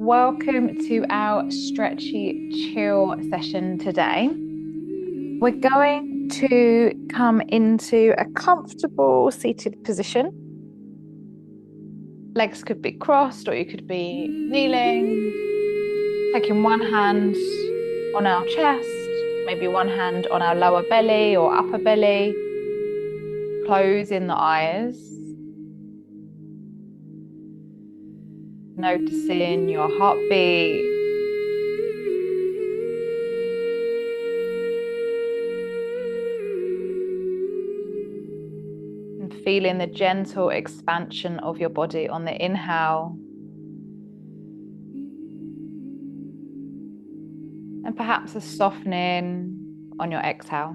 Welcome to our stretchy chill session today. We're going to come into a comfortable seated position. Legs could be crossed or you could be kneeling, taking one hand on our chest, maybe one hand on our lower belly or upper belly, closing the eyes. Noticing your heartbeat. And feeling the gentle expansion of your body on the inhale. And perhaps a softening on your exhale.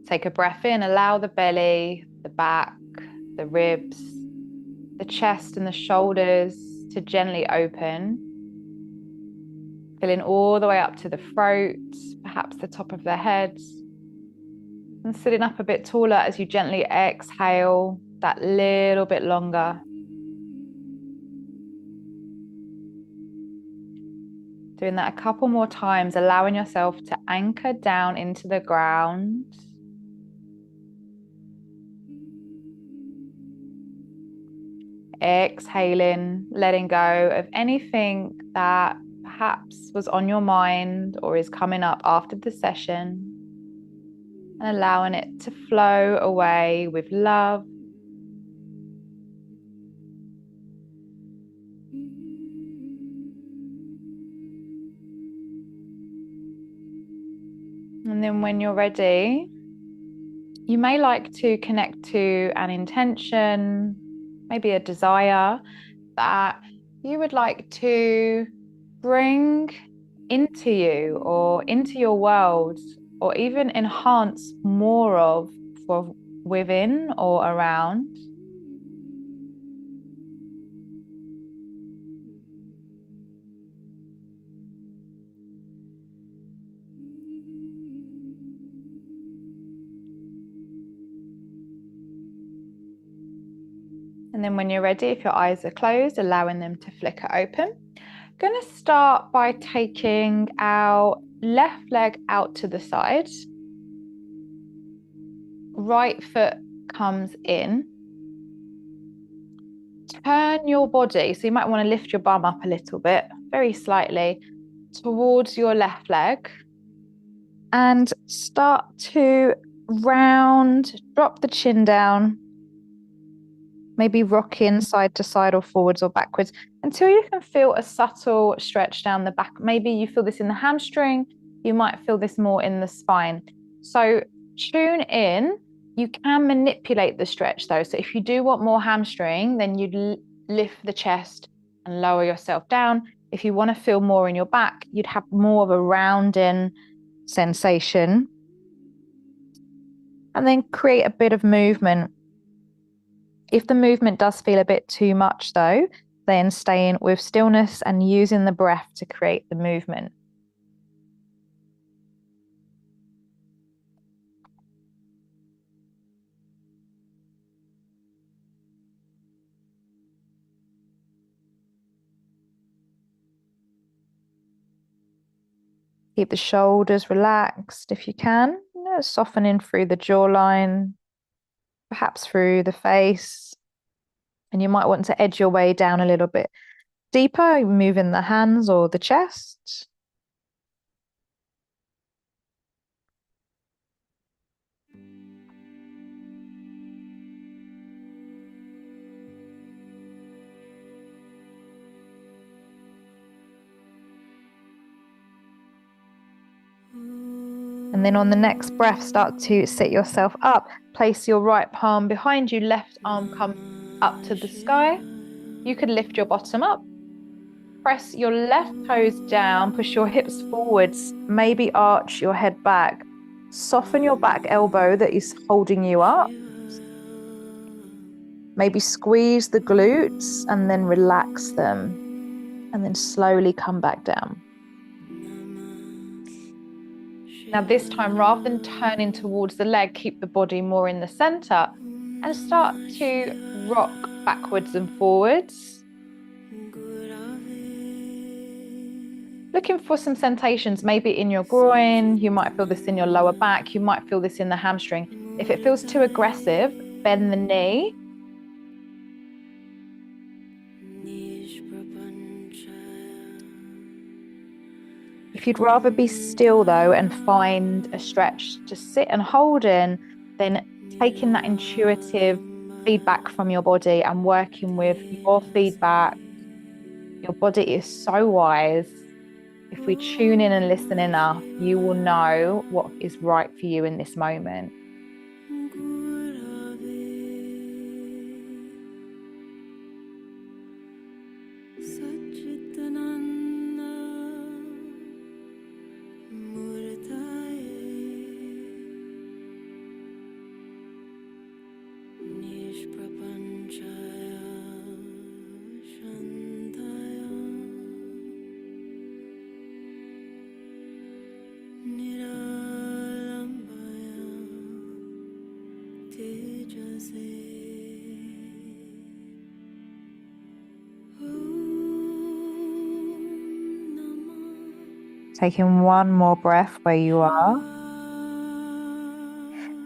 Take a breath in, allow the belly, the back, the ribs, the chest and the shoulders to gently open. Filling all the way up to the throat, perhaps the top of the head. And sitting up a bit taller as you gently exhale that little bit longer. Doing that a couple more times, allowing yourself to anchor down into the ground. Exhaling, letting go of anything that perhaps was on your mind or is coming up after the session, and allowing it to flow away with love. And then when you're ready, you may like to connect to an intention, maybe a desire that you would like to bring into you or into your world, or even enhance more of for within or around. And then when you're ready, if your eyes are closed, allowing them to flicker open. I'm going to start by taking our left leg out to the side. Right foot comes in. Turn your body, so you might want to lift your bum up a little bit, very slightly, towards your left leg. And start to round, drop the chin down. Maybe rocking side to side or forwards or backwards until you can feel a subtle stretch down the back. Maybe you feel this in the hamstring. You might feel this more in the spine. So tune in. You can manipulate the stretch though. So if you do want more hamstring, then you'd lift the chest and lower yourself down. If you want to feel more in your back, you'd have more of a rounding sensation. And then create a bit of movement. If the movement does feel a bit too much though, then staying with stillness and using the breath to create the movement. Keep the shoulders relaxed if you can, softening through the jawline, perhaps through the face. And you might want to edge your way down a little bit deeper, moving the hands or the chest. And then on the next breath, start to sit yourself up. Place your right palm behind you, left arm come up to the sky. You could lift your bottom up. Press your left toes down, push your hips forwards, maybe arch your head back. Soften your back elbow that is holding you up. Maybe squeeze the glutes and then relax them. And then slowly come back down. Now this time, rather than turning towards the leg, keep the body more in the center and start to rock backwards and forwards. Looking for some sensations, maybe in your groin, you might feel this in your lower back, you might feel this in the hamstring. If it feels too aggressive, bend the knee. If you'd rather be still though and find a stretch to sit and hold in, then taking that intuitive feedback from your body and working with your feedback. Your body is so wise. If we tune in and listen enough, you will know what is right for you in this moment. Taking one more breath where you are.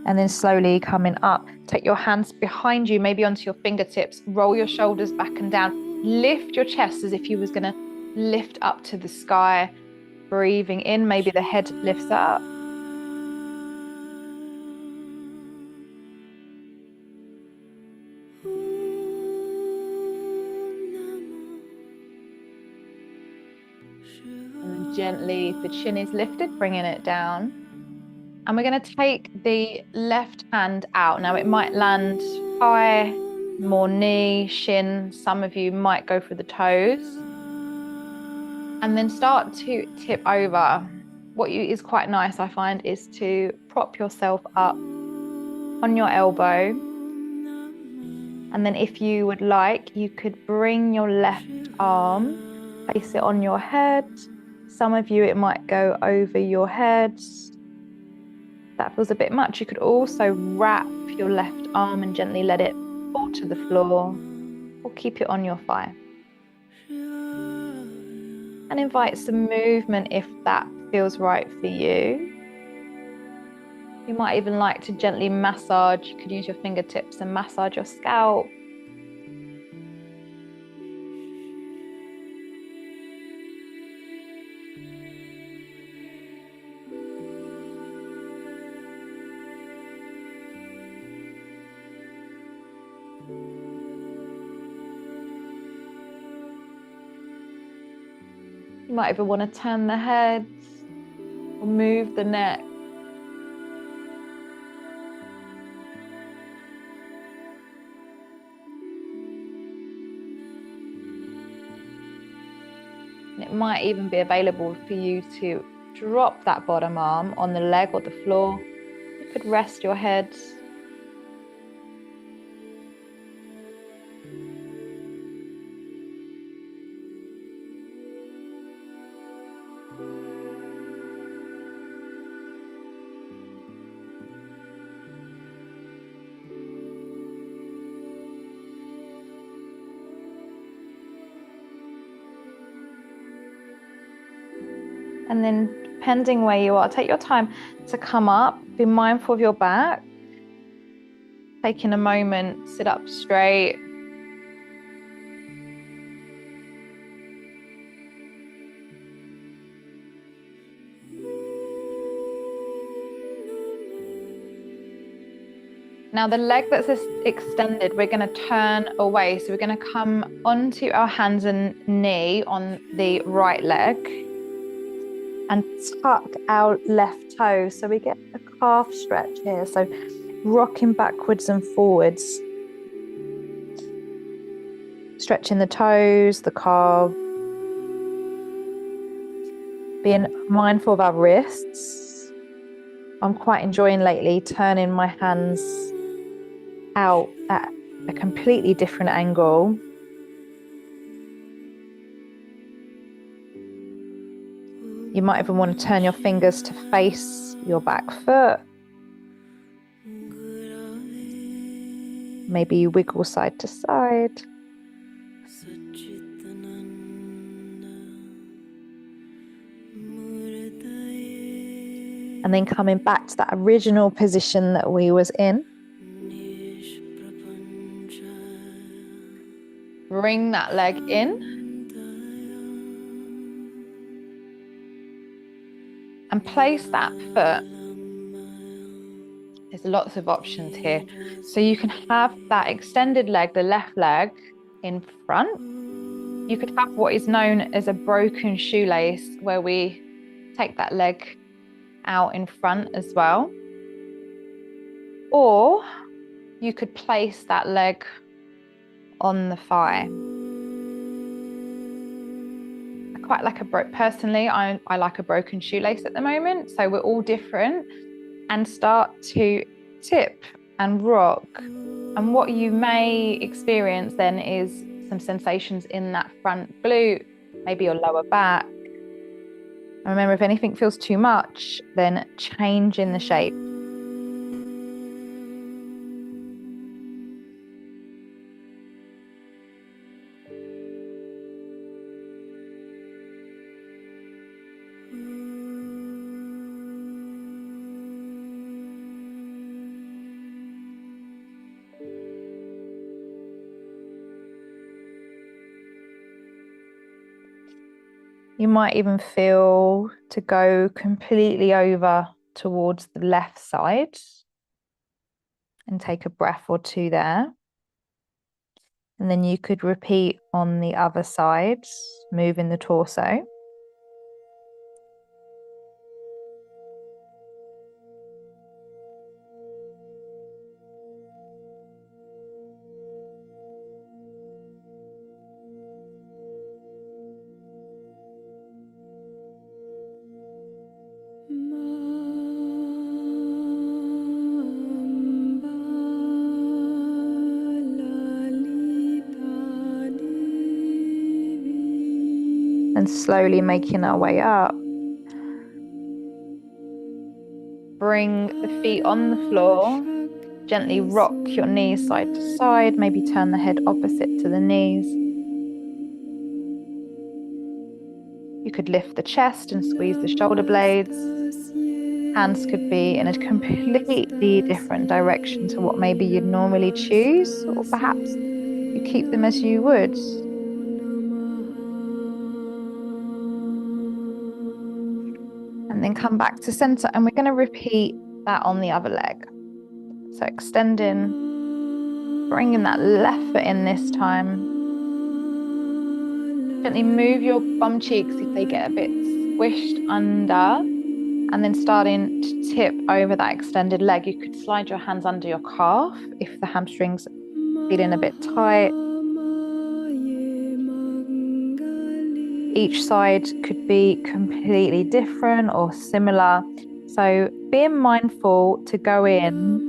And then slowly coming up. Take your hands behind you, maybe onto your fingertips. Roll your shoulders back and down. Lift your chest as if you was going to lift up to the sky. Breathing in, maybe the head lifts up. And gently, if the chin is lifted, bringing it down. And we're going to take the left hand out. Now it might land high, more knee, shin. Some of you might go for the toes. And then start to tip over. What is quite nice, I find, is to prop yourself up on your elbow. And then if you would like, you could bring your left arm, place it on your head. Some of you, it might go over your head. That feels a bit much. You could also wrap your left arm and gently let it fall to the floor, or keep it on your thigh. And invite some movement if that feels right for you. You might even like to gently massage. You could use your fingertips and massage your scalp. You might even want to turn the head or move the neck. And it might even be available for you to drop that bottom arm on the leg or the floor. You could rest your head. And then depending where you are, take your time to come up, be mindful of your back. Taking a moment, sit up straight. Now the leg that's extended, we're going to turn away. So we're going to come onto our hands and knee on the right leg and tuck our left toe. So we get a calf stretch here. So rocking backwards and forwards. Stretching the toes, the calf. Being mindful of our wrists. I'm quite enjoying lately turning my hands out at a completely different angle. You might even want to turn your fingers to face your back foot. Maybe you wiggle side to side. And then coming back to that original position that we was in. Bring that leg in. And place that foot. There's lots of options here. So you can have that extended leg, the left leg, in front. You could have what is known as a broken shoelace, where we take that leg out in front as well. Or you could place that leg on the thigh. I quite like personally, I like a broken shoelace at the moment. So we're all different. And start to tip and rock. And what you may experience then is some sensations in that front glute, maybe your lower back. And remember, if anything feels too much, then change in the shape. You might even feel to go completely over towards the left side and take a breath or two there. And then you could repeat on the other side, moving the torso. And slowly making our way up. Bring the feet on the floor. Gently rock your knees side to side. Maybe turn the head opposite to the knees. You could lift the chest and squeeze the shoulder blades. Hands could be in a completely different direction to what maybe you'd normally choose, or perhaps you keep them as you would. And then come back to center, and we're going to repeat that on the other leg. So extending, bringing that left foot in this time. Gently move your bum cheeks if they get a bit squished under, and then starting to tip over that extended leg. You could slide your hands under your calf if the hamstrings feeling a bit tight. Each side could be completely different or similar. So being mindful to go in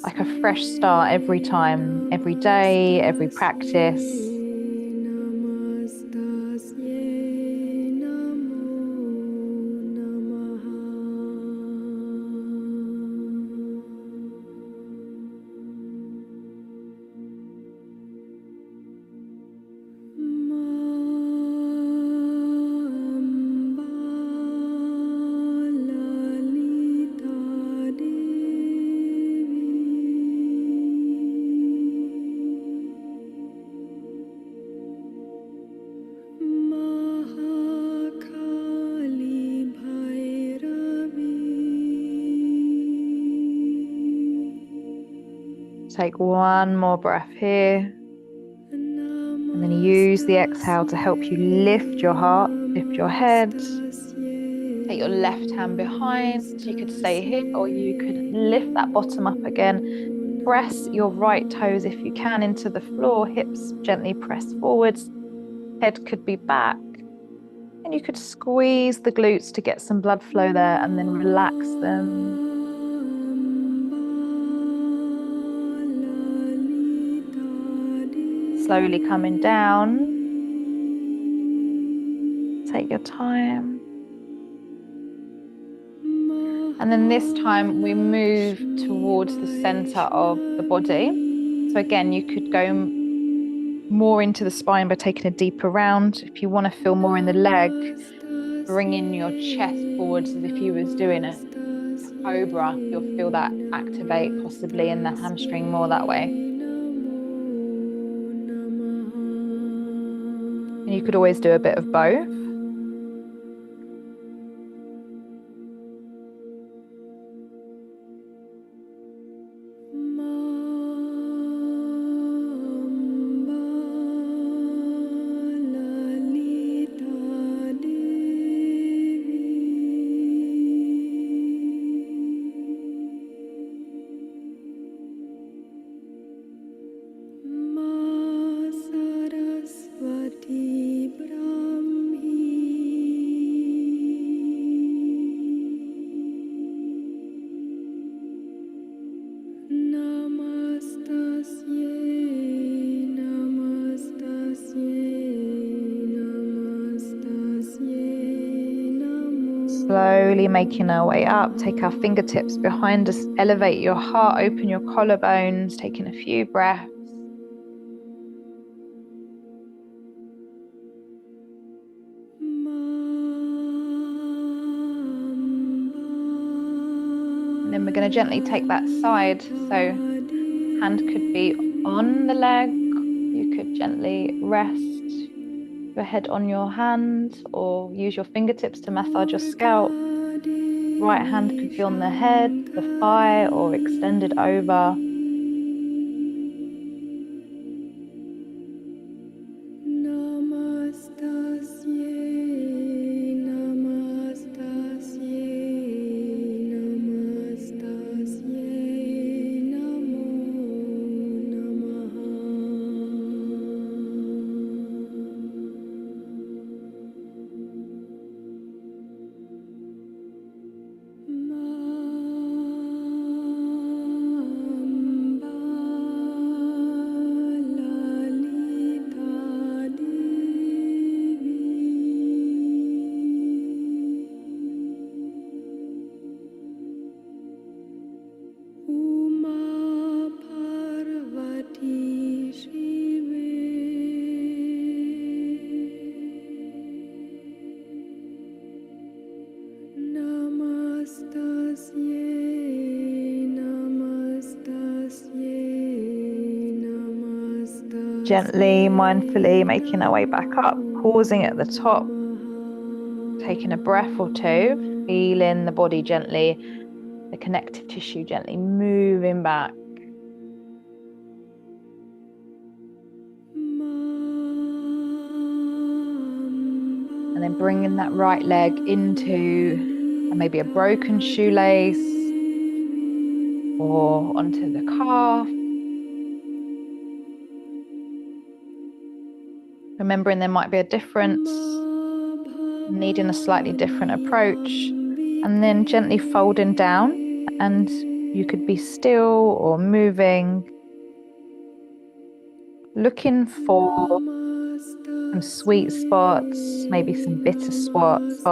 like a fresh start every time, every day, every practice. Take one more breath here. And then use the exhale to help you lift your heart, lift your head. Take your left hand behind. You could stay here, or you could lift that bottom up again. Press your right toes if you can into the floor. Hips gently press forwards. Head could be back. And you could squeeze the glutes to get some blood flow there, and then relax them. Slowly coming down. Take your time. And then this time we move towards the center of the body. So again, you could go more into the spine by taking a deeper round. If you want to feel more in the leg, bring in your chest forwards as if you was doing a cobra. You'll feel that activate possibly in the hamstring more that way. And you could always do a bit of both. Slowly making our way up, take our fingertips behind us, elevate your heart, open your collarbones, taking a few breaths. And then we're going to gently take that side. So hand could be on the leg. You could gently rest your head on your hand or use your fingertips to massage your scalp. Right hand could be on the head, the thigh, or extended over. Gently, mindfully making our way back up, pausing at the top, taking a breath or two, feeling the body gently, the connective tissue gently moving back. And then bringing that right leg into maybe a broken shoelace or onto the calf. Remembering there might be a difference, needing a slightly different approach, and then gently folding down, and you could be still or moving, looking for some sweet spots, maybe some bitter spots.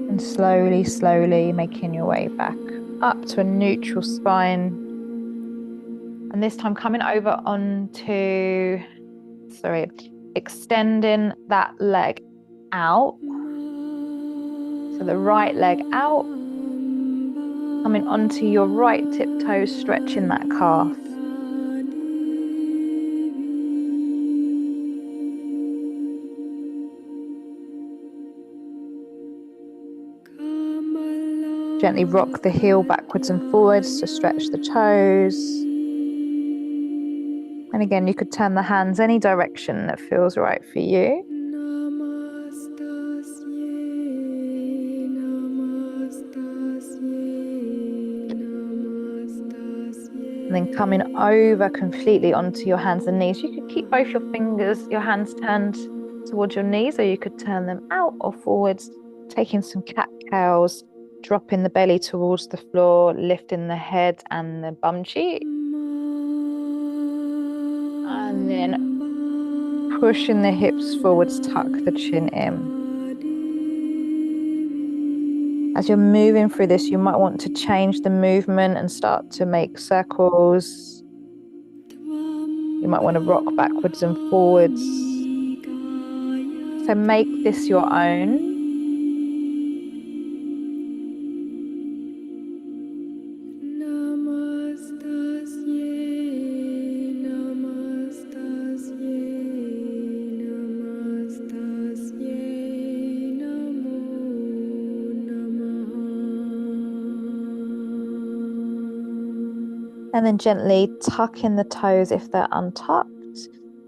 And slowly making your way back up to a neutral spine. And this time coming over onto, extending that leg out. So the right leg out Coming onto your right tiptoes, stretching that calf. Gently rock the heel backwards and forwards to stretch the toes. And again, you could turn the hands any direction that feels right for you. And then coming over completely onto your hands and knees. You could keep both your hands turned towards your knees, or you could turn them out or forwards, taking some cat cows, dropping the belly towards the floor, lifting the head and the bum cheek. And then pushing the hips forwards, tuck the chin in. As you're moving through this, you might want to change the movement and start to make circles. You might want to rock backwards and forwards. So make this your own. And then gently tuck in the toes if they're untucked,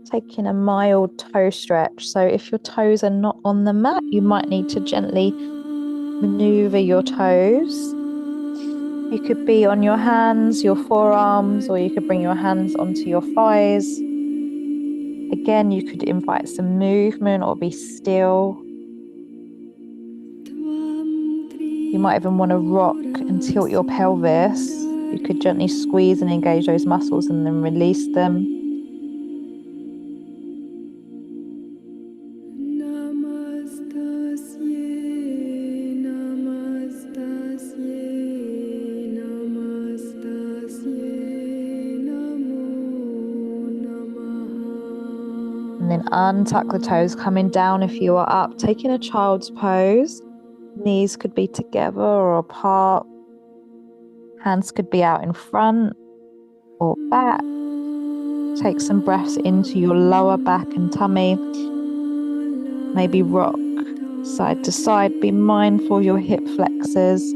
taking a mild toe stretch. So if your toes are not on the mat, you might need to gently maneuver your toes. You could be on your hands, your forearms, or you could bring your hands onto your thighs. Again, you could invite some movement or be still. You might even want to rock and tilt your pelvis. You could gently squeeze and engage those muscles and then release them. And then untuck the toes, coming down if you are up, taking a child's pose. Knees could be together or apart. Hands could be out in front or back. Take some breaths into your lower back and tummy. Maybe rock side to side. Be mindful of your hip flexors.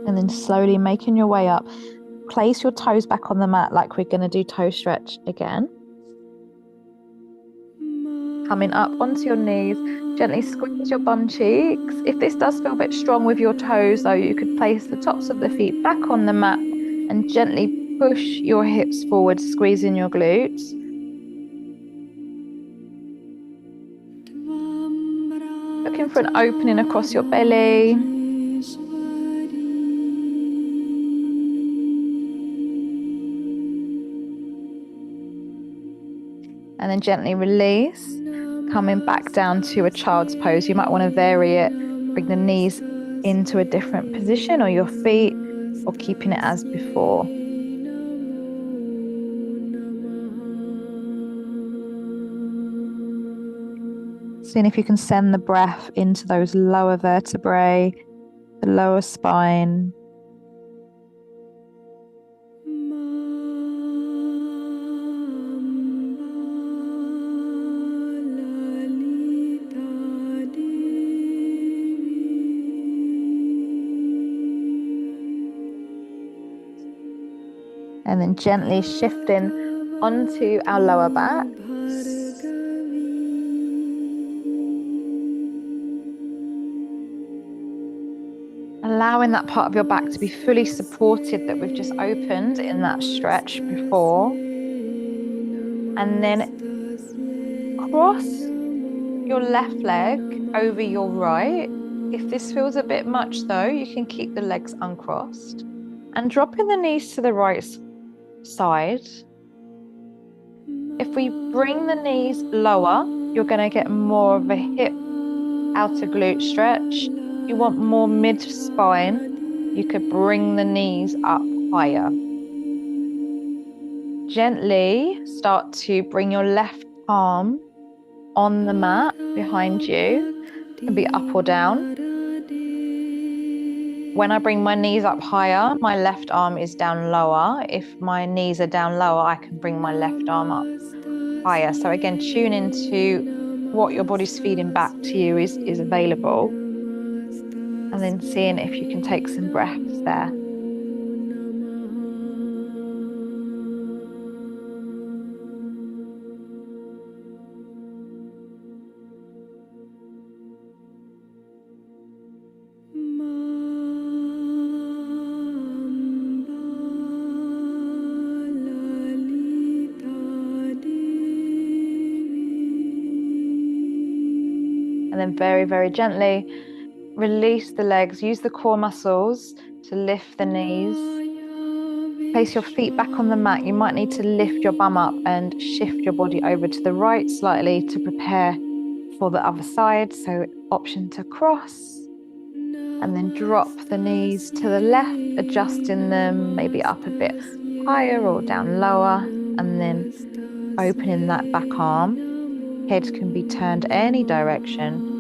And then slowly making your way up. Place your toes back on the mat like we're going to do toe stretch again. Coming up onto your knees, gently squeeze your bum cheeks. If this does feel a bit strong with your toes though, you could place the tops of the feet back on the mat and gently push your hips forward, squeezing your glutes. Looking for an opening across your belly. And then gently release, coming back down to a child's pose. You might want to vary it, bring the knees into a different position or your feet, or keeping it as before. Seeing if you can send the breath into those lower vertebrae, the lower spine. And then gently shifting onto our lower back. Allowing that part of your back to be fully supported that we've just opened in that stretch before. And then cross your left leg over your right. If this feels a bit much though, you can keep the legs uncrossed and dropping the knees to the right side. If we bring the knees lower, you're going to get more of a hip outer glute stretch. If you want more mid spine, you could bring the knees up higher. Gently start to bring your left arm on the mat behind you. It can be up or down. When I bring my knees up higher, my left arm is down lower. If my knees are down lower, I can bring my left arm up higher. So again, tune into what your body's feeding back to you is available. And then seeing if you can take some breaths there. And then very, very gently release the legs. Use the core muscles to lift the knees. Place your feet back on the mat. You might need to lift your bum up and shift your body over to the right slightly to prepare for the other side. So option to cross. And then drop the knees to the left, adjusting them maybe up a bit higher or down lower. And then opening that back arm. Head can be turned any direction.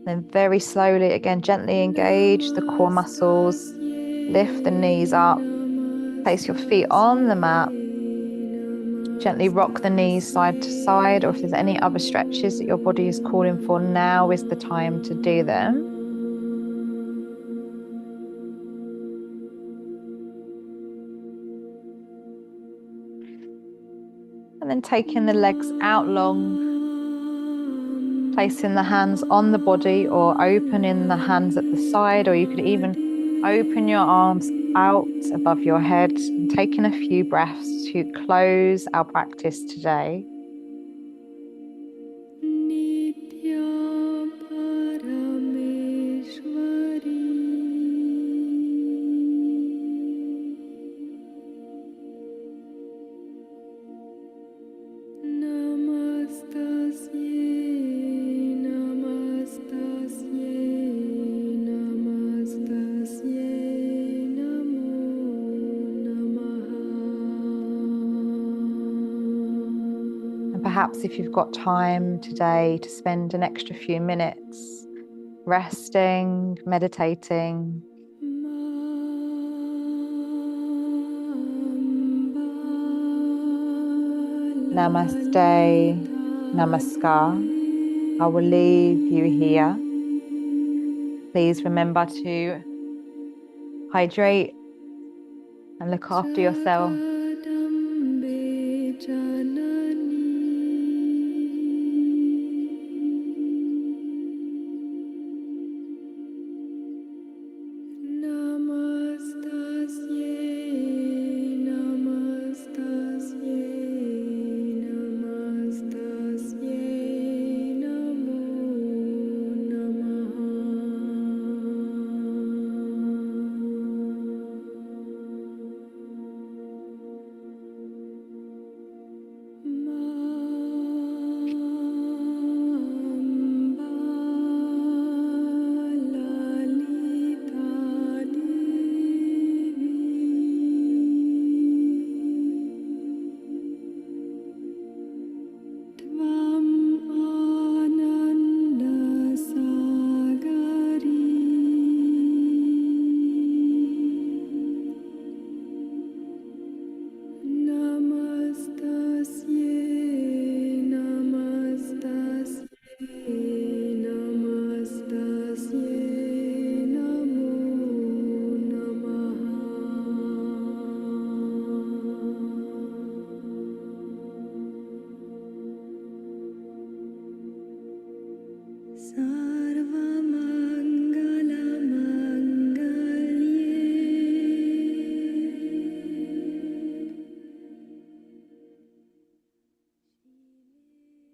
Then very slowly, again, gently engage the core muscles, lift the knees up, place your feet on the mat, gently rock the knees side to side, or if there's any other stretches that your body is calling for, now is the time to do them. And then taking the legs out long, placing the hands on the body or opening the hands at the side, or you could even open your arms out above your head and taking a few breaths to close our practice today. Perhaps if you've got time today to spend an extra few minutes resting, meditating. Namaste, namaskar. I will leave you here. Please remember to hydrate and look after yourself.